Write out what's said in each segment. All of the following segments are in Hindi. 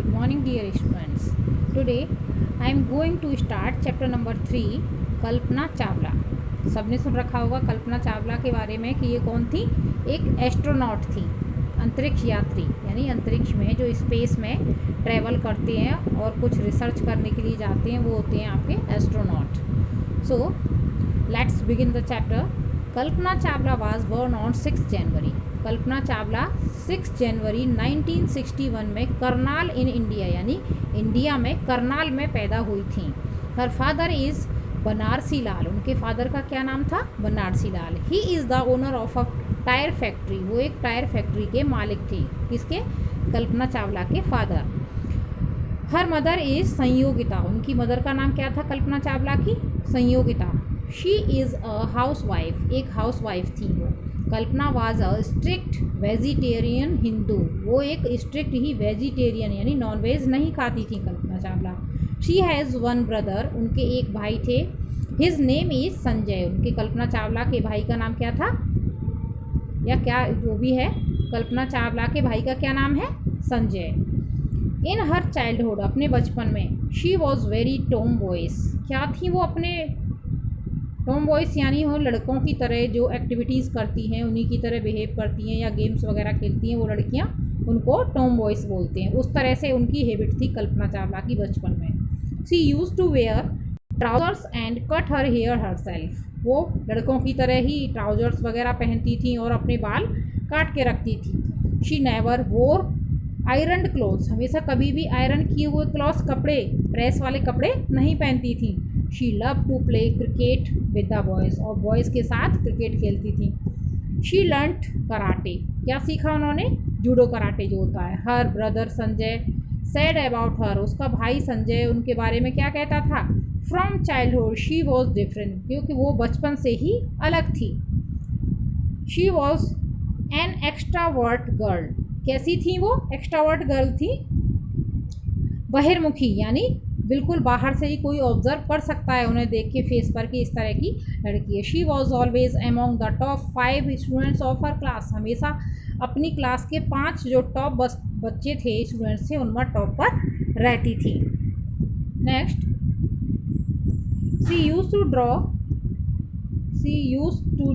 Morning, dear students. Today I am going to start chapter number 3, Kalpana Chawla. सबने सुन रखा होगा कल्पना चावला के बारे में कि ये कौन थी. एक एस्ट्रोनॉट थी, अंतरिक्ष यात्री, यानी अंतरिक्ष में जो स्पेस में ट्रैवल करते हैं और कुछ रिसर्च करने के लिए जाते हैं, वो होते हैं आपके astronaut. So let's begin the chapter. Kalpana Chawla was born on 6 January. Kalpana Chawla 6 जनवरी 1961 में करनाल इन इंडिया, यानी इंडिया में करनाल में पैदा हुई थी. Her father is Banarasi Lal. उनके फादर का क्या नाम था? Banarasi Lal. He is the owner of a tyre factory. वो एक टायर फैक्ट्री के मालिक थे. किसके? कल्पना चावला के father. Her mother is Sanyogita. उनकी मदर का नाम क्या था कल्पना चावला की? Sanyogita. She is a housewife. एक हाउस वाइफ थी वो. Kalpana was a strict vegetarian Hindu. वो एक स्ट्रिक्ट ही वेजिटेरियन यानी नॉनवेज नहीं खाती थी Kalpana Chawla. She has one brother. उनके एक भाई थे. His name is Sanjay. उनके कल्पना चावला के भाई का नाम क्या था, या क्या जो भी है, कल्पना चावला के भाई का क्या नाम है? संजय. इन हर चाइल्डहुड, अपने बचपन में, she was very Tom boys. क्या थी वो? अपने टॉम बॉयज़ यानी वो लड़कों की तरह जो एक्टिविटीज़ करती हैं उन्हीं की तरह बिहेव करती हैं या गेम्स वगैरह खेलती हैं वो लड़कियां, उनको टॉम बॉयज़ बोलते हैं. उस तरह से उनकी हैबिट थी कल्पना चावला की बचपन में. She use to wear trousers and cut her hair herself. वो लड़कों की तरह ही ट्राउजर्स वगैरह पहनती थी और अपने बाल काट के रखती थी. शी नेवर वोर आयरन क्लोथ्स. हमेशा कभी भी आयरन किए हुए क्लॉथ्स, कपड़े, प्रेस वाले कपड़े नहीं पहनती थी. She love to play cricket with the boys. और बॉयज़ के साथ क्रिकेट खेलती थी. She learned karate. क्या सीखा उन्होंने? जूडो कराटे जो होता है. Her brother Sanjay said about her. उसका भाई संजय उनके बारे में क्या कहता था? From childhood she was different. क्योंकि वो बचपन से ही अलग थी. She was an extrovert girl. कैसी थी वो? एक्स्ट्रावर्ट गर्ल थी, बहिर्मुखी, यानी बिल्कुल बाहर से ही कोई ऑब्जर्व कर सकता है उन्हें देख के फेस पर कि इस तरह की लड़की है. She was always among the top 5 students of her class. हमेशा अपनी क्लास के 5 जो टॉप बच्चे थे, स्टूडेंट्स थे, उनमें टॉप पर रहती थी. Next, she use to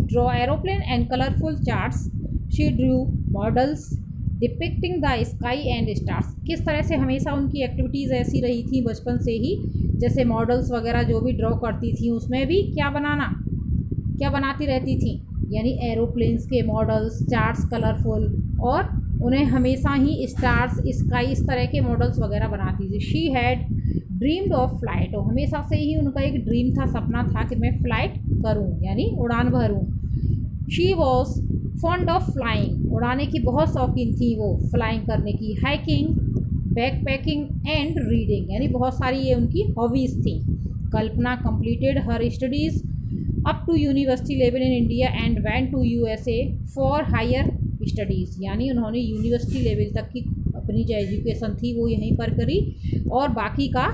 draw aeroplane and colourful charts. She drew models depicting the sky and stars. किस तरह से हमेशा उनकी एक्टिविटीज़ ऐसी रही थी बचपन से ही, जैसे मॉडल्स वगैरह जो भी ड्रॉ करती थी उसमें भी क्या बनाती रहती थी, यानी एरोप्लेन्स के मॉडल्स, चार्ट्स कलरफुल, और उन्हें हमेशा ही स्टार्स, स्काई, इस तरह के मॉडल्स वगैरह बनाती थी. She had dreamed of flight. और हमेशा से ही उनका एक ड्रीम था, सपना था कि मैं फ़्लाइट करूँ, यानी उड़ान भरूँ. She was fond of flying. उड़ाने की बहुत शौकीन थी वो, फ्लाइंग करने की. हाइकिंग, बैकपैकिंग एंड रीडिंग, यानी बहुत सारी ये उनकी हॉबीज़ थी. Kalpana completed her studies up to university level in India and went to USA for higher studies. यानी उन्होंने यूनिवर्सिटी लेवल तक की अपनी जो एजुकेशन थी वो यहीं पर करी, और बाकी का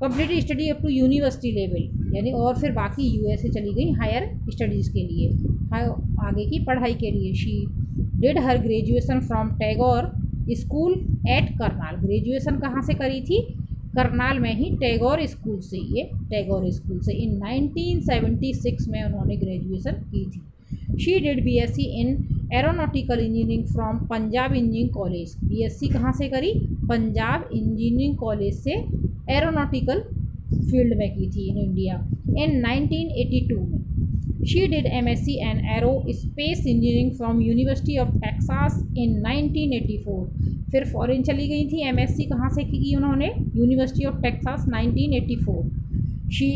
complete study up to university level, यानी और फिर बाकी यूएसए चली गई हायर स्टडीज़ के लिए, आगे की पढ़ाई के लिए. She did her graduation from Tagore school eight Karnal. Graduation कहाँ से करी थी? करनाल में ही टैगोर स्कूल से. ये टैगोर स्कूल से इन 1976 में उन्होंने ग्रेजुएशन की थी. She did BSc in aeronautical engineering from Punjab engineering college. BSc कहाँ से करी? पंजाब इंजीनियरिंग कॉलेज से एरोनॉटिकल फील्ड में की थी इन इंडिया, इन 1982 में. She did MSc and aerospace engineering from university of Texas in 1984. फिर फॉरेन चली गई थी. एमएससी कहाँ से की उन्होंने? University of Texas 1984. She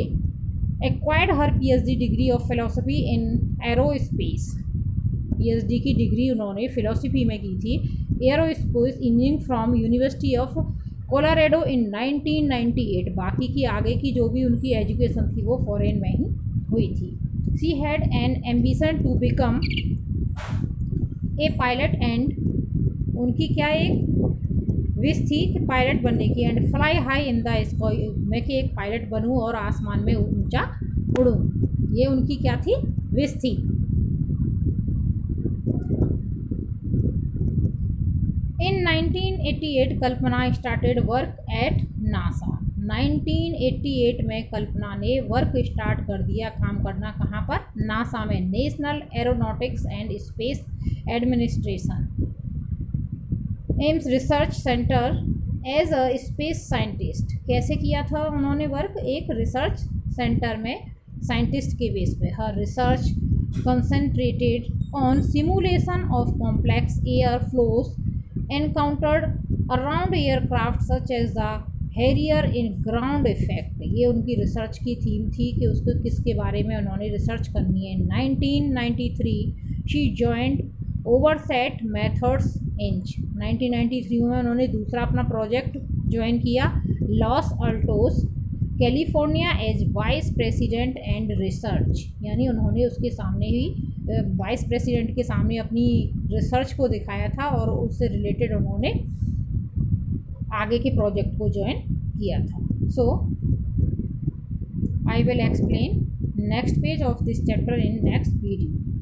acquired her PhD degree of philosophy in aerospace. PhD की डिग्री उन्होंने फिलोसफी में की थी, aerospace engineering from university of Colorado in 1998. बाकी की आगे की जो भी उनकी एजुकेशन थी वो फॉरेन में ही हुई थी. She had an ambition to become a pilot and. उनकी क्या एक विश थी कि पायलट बनने की. And fly high in the sky. मैं कि एक पायलट बनूं और आसमान में ऊंचा उड़ूं. ये उनकी क्या थी? विश थी. In 1988 Kalpana started work at NASA. 1988 में कल्पना ने वर्क स्टार्ट कर दिया, काम करना कहाँ पर, नासा में, national aeronautics and space administration, Ames research centre, as a space scientist. कैसे किया था उन्होंने वर्क, एक रिसर्च सेंटर में साइंटिस्ट के बेस पे। Her research concentrated on simulation of complex air flows encountered around aircraft such as the Harrier in ground effect. ये उनकी रिसर्च की थीम थी कि उसको किसके बारे में उन्होंने रिसर्च करनी है। 1993 she joined overset methods Inc. 1993 में उन्होंने दूसरा अपना प्रोजेक्ट ज्वाइन किया, Los Altos California, as vice president and research. यानी उन्होंने उसके सामने ही वाइस प्रेसिडेंट के सामने अपनी रिसर्च को दिखाया था और उससे रिलेटेड उन्होंने आगे के प्रोजेक्ट को ज्वाइन किया था। So I will explain next page of this chapter in next video.